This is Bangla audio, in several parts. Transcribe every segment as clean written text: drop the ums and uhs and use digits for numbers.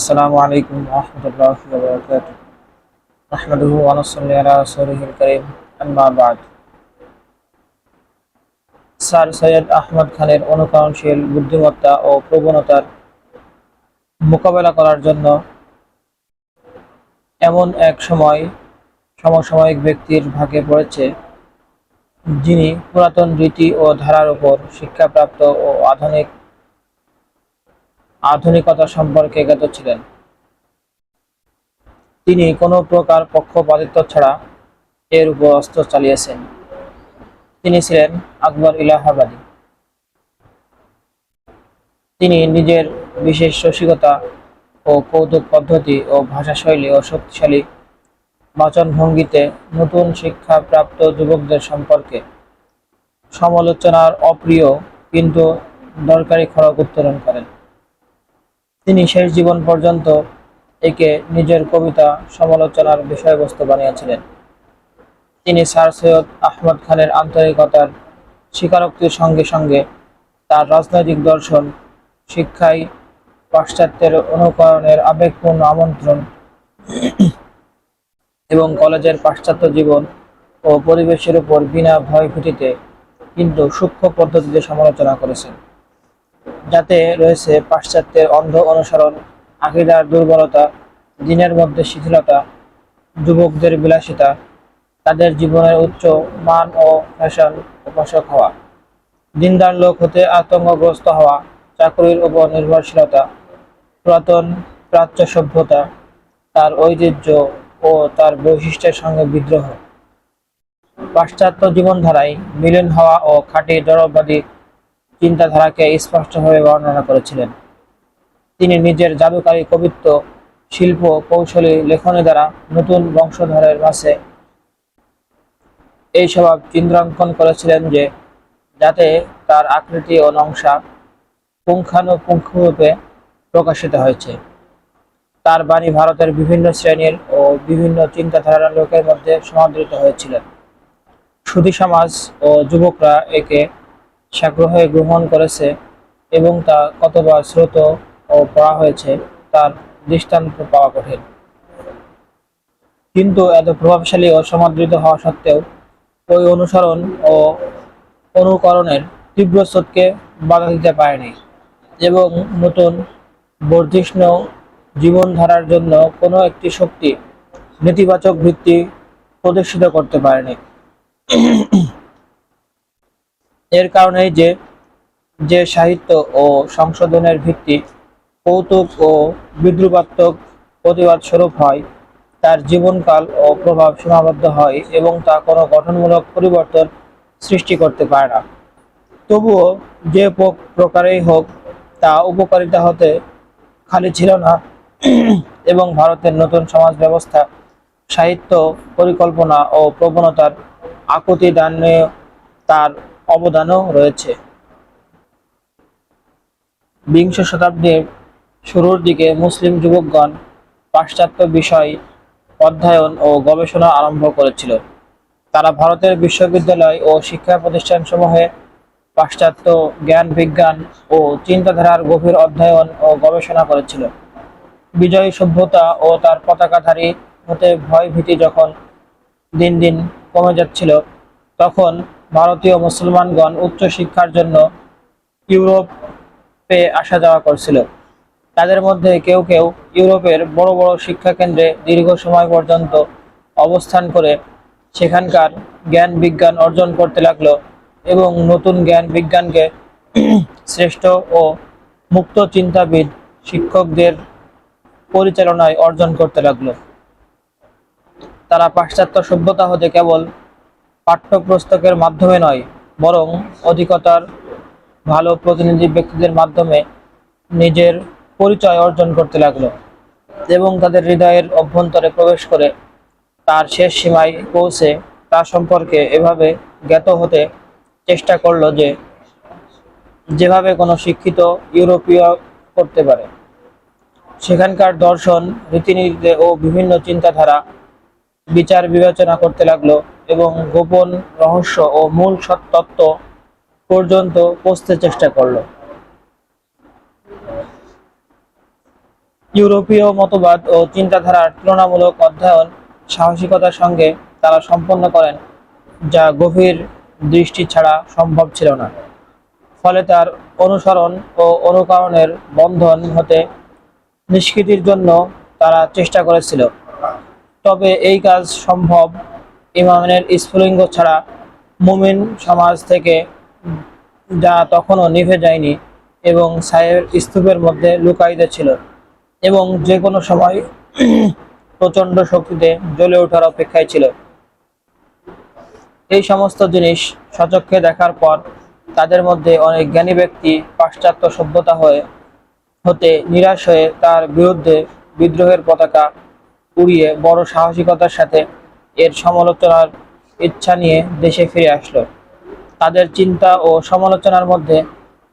আসসালামু আলাইকুম ওয়া রাহমাতুল্লাহি ওয়া বারাকাতুহু। নাহমাদুহু ওয়া নুসাল্লি আলা রাসূলিহিল কারীম। আম্মা বা'দ। স্যার সৈয়দ আহমদ খানের অনুকরণশীল বুদ্ধিমত্তা ও প্রবণতার মোকাবেলা করার জন্য এমন এক সমসাময়িক ব্যক্তির ভাগে পড়েছে, যিনি পুরাতন রীতি ও ধারার উপর শিক্ষাপ্রাপ্ত ও আধুনিকতা সম্পর্কে জ্ঞাত ছিলেন। তিনি কোনো প্রকার পক্ষপাতিত্ব ছাড়া এর উপর অস্ত্র চালিয়েছেন। তিনি ছিলেন আকবর ইলাহাবাদী। তিনি নিজের বিশেষ রসিকতা ও কৌতুক পদ্ধতি ও ভাষাশৈলী ও শক্তিশালী বাচনভঙ্গিতে নতুন শিক্ষাপ্রাপ্ত যুবকদের সম্পর্কে সমালোচনার অপ্রিয় কিন্তু দরকারি খড়গ উত্তোলন করেন। তিনি শেষ জীবন পর্যন্ত একে নিজের কবিতা সমালোচনার বিষয়বস্তু বানিয়েছিলেন। তিনি স্যার সৈয়দ আহমদ খানের আন্তরিকতার স্বীকারোক্তির সঙ্গে সঙ্গে তার রাজনৈতিক দর্শন, শিক্ষায় পাশ্চাত্যের অনুকরণের আবেগপূর্ণ আমন্ত্রণ এবং কলেজের পাশ্চাত্য জীবন ও পরিবেশের উপর বিনা ভয়ভীতিতে কিন্তু সূক্ষ্ম পদ্ধতিতে সমালোচনা করেছেন, যাতে রয়েছে পাশ্চাত্যের অন্ধ অনুসরণ, আকীদার দুর্বলতা, দিনের মধ্যে শিথিলতা, যুবকদের বিলাসিতা, তাদের জীবনের উচ্চ মান ও ফ্যাশন উপাসক হওয়া, দিনদার লোক হতে আতঙ্কগ্রস্ত হওয়া, চাকরির উপর নির্ভরশীলতা, পুরাতন প্রাচ্য সভ্যতা, তার ঐতিহ্য ও তার বৈশিষ্ট্যের সঙ্গে বিদ্রোহ, পাশ্চাত্য জীবনধারায় মিলন হওয়া ও খাঁটি জড়বাদী চিন্তাধারাকে স্পষ্টভাবে বর্ণনা করেছিলেন। তিনি নিজের জাদুকারী কবিত্ব, শিল্প কৌশলী লেখনী দ্বারা নতুন বংশধরের মাঝে এই স্বভাব চিত্রাঙ্কন করেছিলেন যে, যাতে তার আকৃতি ও নকশা পুঙ্খানুপুঙ্খরূপে প্রকাশিত হয়েছে। তার বাণী ভারতের বিভিন্ন শ্রেণীর ও বিভিন্ন চিন্তাধারার লোকের মধ্যে সমাদৃত হয়েছিল। সুধী সমাজ ও যুবকরা একে সাগ্রহে গ্রহণ করেছে এবং তা কতবার শ্রুত ও পড়া হয়েছে তার দৃষ্টান্ত পাওয়া কঠিন। কিন্তু এত প্রভাবশালী ও সমাদৃত হওয়া সত্ত্বেও ওই অনুসরণ ও অনুকরণের তীব্র স্রোতকে বাধা দিতে পারেনি এবং নতুন বর্ধিষ্ণু জীবনধারার জন্য কোনো একটি শক্তি নেতিবাচক ভিত্তি প্রদর্শিত করতে পারেনি। এর কারণেই যে সাহিত্য ও সংশোধনের ভিত্তি কৌতুক ও বিদ্রুপাত্মক প্রতিবাদ স্বরূপ হয়, তার জীবনকাল ও প্রভাব সীমাবদ্ধ হয় এবং তা কোনো গঠনমূলক পরিবর্তন সৃষ্টি করতে পারে না। তবুও যে প্রকারেই হোক, তা উপকারিতা হতে খালি ছিল না এবং ভারতের নতুন সমাজ ব্যবস্থা, সাহিত্য, পরিকল্পনা ও প্রবণতার আকুতি দানে তার অবদানও রয়েছে। বিংশ শতাব্দীর শুরুর দিকে মুসলিম যুবকগণ পাশ্চাত্য বিষয় অধ্যয়ন ও গবেষণা আরম্ভ করেছিল। তারা ভারতের বিশ্ববিদ্যালয় ও শিক্ষা প্রতিষ্ঠানসমূহে পাশ্চাত্য জ্ঞান বিজ্ঞান ও চিন্তাধারার গভীর অধ্যয়ন ও গবেষণা করেছিল। বিজয়ী সভ্যতা ও তার পতাকাধারী হতে ভয় ভীতি যখন দিন দিন কমে যাচ্ছিল, তখন ভারতীয় মুসলমানগণ উচ্চ শিক্ষার জন্য ইউরোপে আসা যাওয়া করছিল। তাদের মধ্যে কেউ কেউ ইউরোপের বড় বড় শিক্ষা কেন্দ্রে দীর্ঘ সময় পর্যন্ত অবস্থান করে সেখানকার জ্ঞান বিজ্ঞান অর্জন করতে লাগলো এবং নতুন জ্ঞান বিজ্ঞানকে শ্রেষ্ঠ ও মুক্ত চিন্তাবিদ শিক্ষকদের পরিচালনায় অর্জন করতে লাগলো। তারা পাশ্চাত্য সভ্যতা হতে কেবল পাঠ্যপুস্তকের মাধ্যমে নয়, বরং অধিকতর ভালো প্রতিনিধি ব্যক্তিদের মাধ্যমে নিজের পরিচয় অর্জন করতে লাগলো এবং তাদের হৃদয়ের অভ্যন্তরে প্রবেশ করে তার শেষ সীমায় পৌঁছে তা সম্পর্কে এভাবে জ্ঞাত হতে চেষ্টা করলো যেভাবে কোনো শিক্ষিত ইউরোপীয় করতে পারে। সেখানকার দর্শন, রীতিনীতিতে ও বিভিন্ন চিন্তাধারা বিচার বিবেচনা করতে লাগলো এবং গোপন রহস্য ও মূল তত্ত্ব পর্যন্ত পৌঁছতে চেষ্টা করলো। ইউরোপীয় মতবাদ ও চিন্তাধারার তুলনামূলক অধ্যয়ন সাহসিকতার সঙ্গে তারা সম্পন্ন করেন, যা গভীর দৃষ্টি ছাড়া সম্ভব ছিল না। ফলে তার অনুসরণ ও অনুকরণের বন্ধন হতে নিষ্কৃতির জন্য তারা চেষ্টা করেছিল। তবে এই কাজ সম্ভব ইমানের স্ফুলিঙ্গ ছাড়া মুমিন সমাজ থেকে, যা তখনও নিভে যায়নি এবং ছায়ের স্তূপের মধ্যে লুকায়িত ছিল এবং যে কোনো সময় প্রচণ্ড শক্তিতে জ্বলে ওঠার অপেক্ষায় ছিল। এই সমস্ত জিনিস সচক্ষে দেখার পর তাদের মধ্যে অনেক জ্ঞানী ব্যক্তি পাশ্চাত্য সভ্যতা হতে নিরাশ হয়ে তার বিরুদ্ধে বিদ্রোহের পতাকা উড়িয়ে বড় সাহসিকতার সাথে এর সমালোচনার ইচ্ছা নিয়ে দেশে ফিরে আসলো। তাদের চিন্তা ও সমালোচনার মধ্যে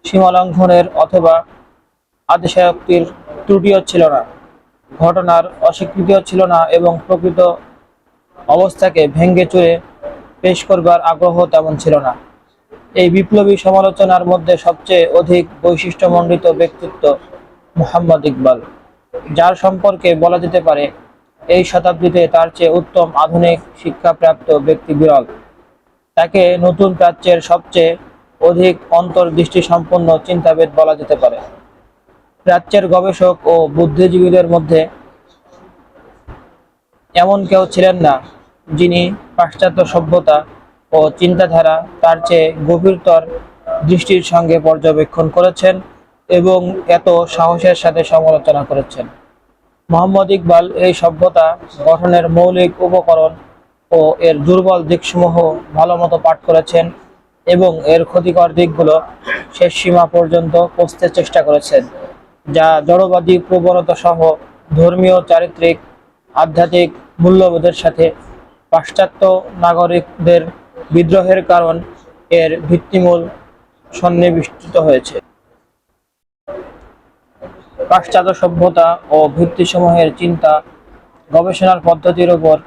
সীমালঙ্ঘনের অথবা আতিশয়োক্তির ত্রুটিও ছিল না, ঘটনার অস্বীকৃতিও ছিল না এবং প্রকৃত অবস্থাকে ভেঙে চুরে পেশ করবার আগ্রহ তেমন ছিল না। এই বিপ্লবী সমালোচনার মধ্যে সবচেয়ে অধিক বৈশিষ্ট্যমণ্ডিত ব্যক্তিত্ব মুহাম্মদ ইকবাল, যার সম্পর্কে বলা যেতে পারে এই শতাব্দীতে তার চেয়ে উত্তম আধুনিক শিক্ষাপ্রাপ্ত ব্যক্তি বিরল। তাকে নতুন প্রাচ্যের সবচেয়ে অধিক অন্তর্দৃষ্টি সম্পন্ন চিন্তাবিদ বলা যেতে পারে। প্রাচ্যের গবেষক ও বুদ্ধিজীবীদের মধ্যে এমন কেউ ছিলেন না যিনি পাশ্চাত্য সভ্যতা ও চিন্তাধারা তার চেয়ে গভীরতর দৃষ্টির সঙ্গে পর্যবেক্ষণ করেছেন এবং এত সাহসের সাথে সমালোচনা করেছেন। মোহাম্মদ ইকবাল এই সভ্যতা গঠনের মৌলিক উপকরণ ও এর দুর্বল দিকসমূহ ভালোমতো পাঠ করেছেন এবং এর ক্ষতিকর দিকগুলো শেষ সীমা পর্যন্ত পৌঁছতে চেষ্টা করেছেন, যা জড়বাদী প্রবণতা সহ ধর্মীয়, চারিত্রিক, আধ্যাত্মিক মূল্যবোধের সাথে পাশ্চাত্য নাগরিকদের বিদ্রোহের কারণ এর ভিত্তিমূল সন্নিবিষ্ট হয়েছে। পাশ্চাত্য সভ্যতা ও ভিত্তিসমূহের চিন্তা গবেষণার পদ্ধতির উপর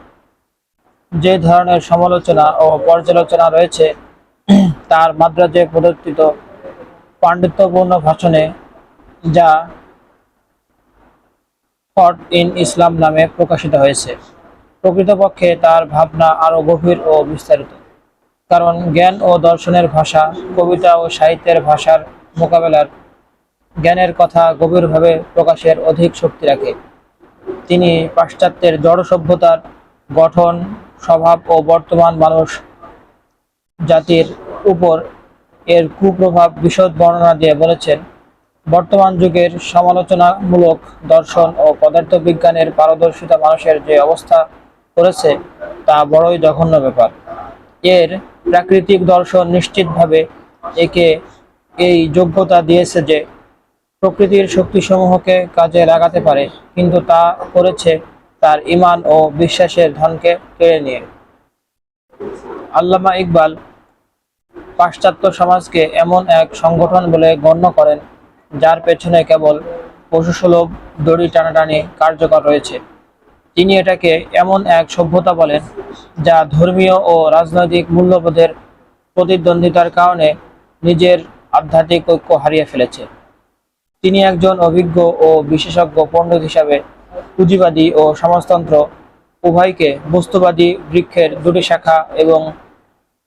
যে ধরনের সমালোচনা ও পর্যালোচনা রয়েছে তার মাদ্রাজে প্রদত্তিত পাণ্ডিত্যপূর্ণ ভাষণে, যা থট ইন ইসলাম নামে প্রকাশিত হয়েছে, প্রকৃতপক্ষে তার ভাবনা আরও গভীর ও বিস্তারিত। কারণ জ্ঞান ও দর্শনের ভাষা কবিতা ও সাহিত্যের ভাষার মোকাবেলার জ্ঞানের কথা গভীরভাবে প্রকাশের অধিক শক্তি রাখে। তিনি পাশ্চাত্যের জড় সভ্যতার গঠন, স্বভাব ও বর্তমান মানুষ জাতির উপর এর কুপ্রভাব বিশদ বর্ণনা দিয়ে বলেছেন, বর্তমান যুগের সমালোচনামূলক দর্শন ও পদার্থবিজ্ঞানের পারদর্শিতা মানুষের যে অবস্থা করেছে তা বড়ই জঘন্য ব্যাপার। এর প্রাকৃতিক দর্শন নিশ্চিতভাবে একে এই যোগ্যতা দিয়েছে যে প্রকৃতির শক্তিসমূহকে কাজে লাগাতে পারে, কিন্তু তা করেছে তার ঈমান ও বিশ্বাসের ধনকে কেড়ে নিয়ে। আল্লামা ইকবাল পাশ্চাত্য সমাজকে এমন এক সংগঠন বলে গণ্য করেন যার পেছনে কেবল পশুসুলভ দড়ি টানাটানি কার্যকর রয়েছে। তিনি এটাকে এমন এক সভ্যতা বলেন যা ধর্মীয় ও রাজনৈতিক মূল্যবোধের প্রতিদ্বন্দ্বিতার কারণে নিজের আধ্যাত্মিক ঐক্য হারিয়ে ফেলেছে। তিনি একজন অভিজ্ঞ ও বিশেষজ্ঞ পণ্ডিত হিসাবে পুঁজিবাদী ও সমাজতন্ত্র উভয়কে বস্তুবাদী বৃক্ষের দুটি শাখা এবং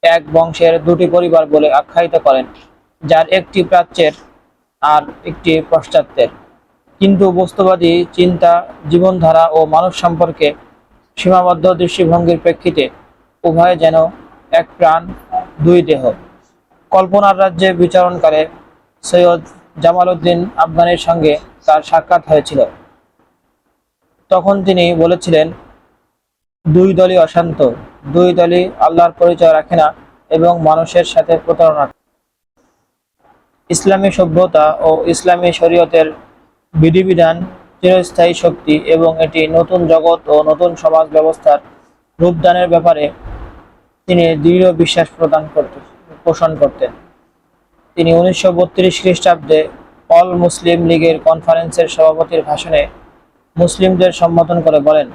এক বংশের দুটি পরিবার বলে আখ্যায়িত করেন, যার একটি প্রাচ্যের আর একটি পাশ্চাত্যের। কিন্তু বস্তুবাদী চিন্তা, জীবনধারা ও মানুষ সম্পর্কে সীমাবদ্ধ দৃষ্টিভঙ্গির প্রেক্ষিতে উভয়ে যেন এক প্রাণ, দুই দেহ। কল্পনার রাজ্যে বিচরণকালে সৈয়দ জামালউদ্দিন আফগানের সঙ্গে তার সাক্ষাৎ হয়েছিল। তখন তিনি বলেছিলেন, দুই দলই অশান্ত, দুই দলই আল্লাহর পরিচয় রাখে না এবং মানুষের সাথে প্রতারণা। ইসলামী সভ্যতা ও ইসলামী শরীয়তের বিধিবিধান চিরস্থায়ী শক্তি এবং এটি নতুন জগৎ ও নতুন সমাজ ব্যবস্থার রূপদানের ব্যাপারে তিনি দৃঢ় বিশ্বাস পোষণ করতেন। তিনি 1932 খ্রিস্টাব্দে অল মুসলিম লীগের কনফারেন্সের সভাপতির ভাষণে মুসলিমদের সম্বোধন করে বলেন,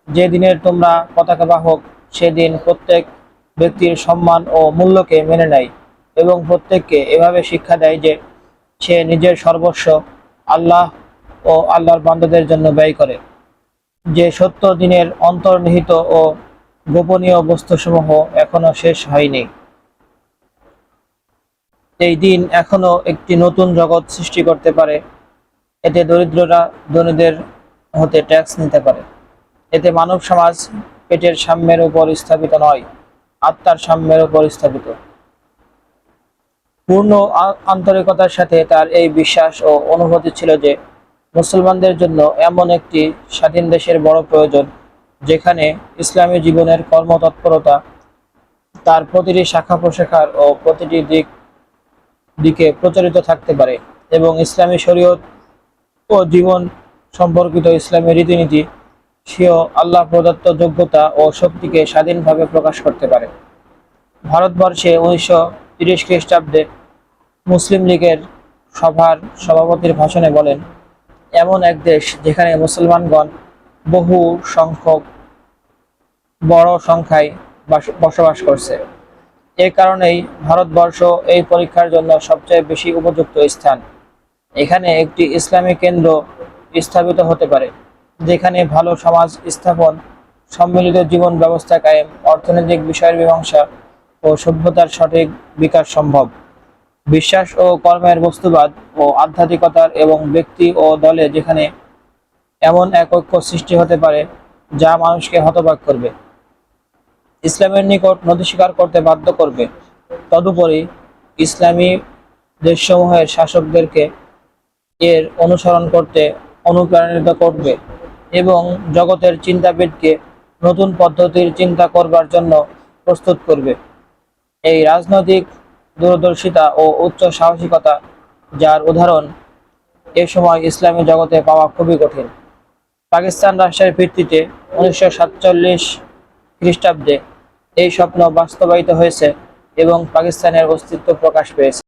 যে দিনের তোমরা পতাকা বাহক সেদিন প্রত্যেক ব্যক্তির সম্মান ও মূল্যকে মেনে নেয় এবং প্রত্যেককে এভাবে শিক্ষা দেয় যে সে নিজের সর্বস্ব আল্লাহ ও আল্লাহর বান্দাদের জন্য ব্যয় করে। যে সত্য দিনের অন্তর্নিহিত ও গোপনীয় বস্তুসমূহ এখনো শেষ হয়নি। এই দিন এখনো একটি নতুন জগৎ সৃষ্টি করতে পারে। এতে দরিদ্ররা ধনীদের হতে ট্যাক্স নিতে পারে। এতে মানব সমাজ পেটের সাম্যের উপর স্থাপিত নয়, আত্মার সাম্যের উপর স্থাপিত। পূর্ণ আন্তরিকতার সাথে তার এই বিশ্বাস ও অনুভূতি ছিল যে মুসলমানদের জন্য এমন একটি স্বাধীন দেশের বড় প্রয়োজন, যেখানে ইসলামী জীবনের কর্মতৎপরতা তার প্রতিটি শাখা প্রশাখার ও প্রতিটি দিকে প্রচারিত থাকতে পারে এবং ইসলামী শরীয়ত ও জীবন সম্পর্কিত ইসলামী রীতিনীতি স্বীয় আল্লাহ প্রদত্ত যোগ্যতা ও শক্তিকে স্বাধীনভাবে প্রকাশ করতে পারে। ভারতবর্ষে 1930 খ্রিস্টাব্দে মুসলিম লীগের সভার সভাপতির ভাষণে বলেন, এমন এক দেশ যেখানে মুসলমানগণ বহু সংখ্যক বড় সংখ্যায় বসবাস করছে। এ কারণেই ভারতবর্ষ এই পরীক্ষার জন্য সবচেয়ে বেশি উপযুক্ত স্থান। এখানে একটি ইসলামী কেন্দ্র স্থাপিত হতে পারে, যেখানে ভালো সমাজ স্থাপন, সম্মিলিত জীবন ব্যবস্থা কায়েম, অর্থনৈতিক বিষয়ের মীমাংসা ও সভ্যতার সঠিক বিকাশ সম্ভব। বিশ্বাস ও কর্মের বস্তুবাদ ও আধ্যাত্মিকতার এবং ব্যক্তি ও দলে যেখানে এমন এক ঐক্য সৃষ্টি হতে পারে যা মানুষকে হতবাক করবে, ইসলামের নিকট নতি স্বীকার করতে বাধ্য করবে। তদুপরি ইসলামী দেশসমূহের শাসকদেরকে এর অনুসরণ করতে অনুপ্রাণিত করবে এবং জগতের চিন্তাবিদকে নতুন পদ্ধতির চিন্তা করবার জন্য প্রস্তুত করবে। এই রাজনৈতিক দূরদর্শিতা ও উচ্চ সাহসিকতা, যার উদাহরণ এ সময় ইসলামী জগতে পাওয়া খুবই কঠিন। পাকিস্তান রাষ্ট্রের ভিত্তিতে 1947 খ্রিস্টাব্দে এই স্বপ্ন বাস্তবায়িত হয়েছে এবং পাকিস্তানের অস্তিত্ব প্রকাশ পেয়েছে।